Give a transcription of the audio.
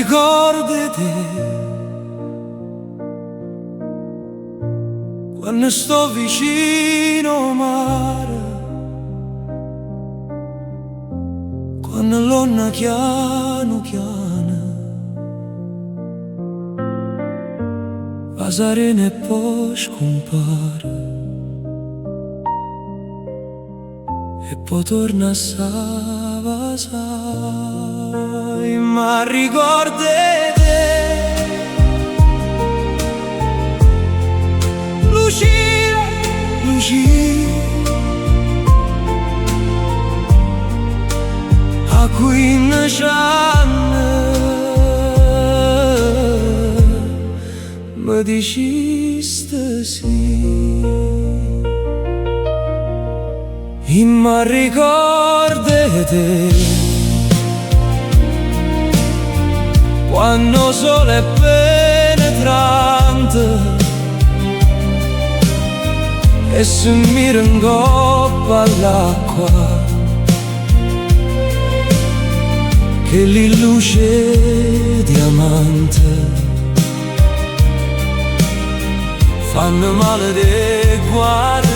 ricordo di te quando sto vicino al mare, quando l'onna piano piano va serena e poi scompare e poi torna a Sava, sai, ma ricordo te, Lucia, Lucia, a 15 anni mi dicesti sì. E mi ricordo te quando il sole è penetrante e si mira in coppa all'acqua, che li luce diamante fanno male di guardare.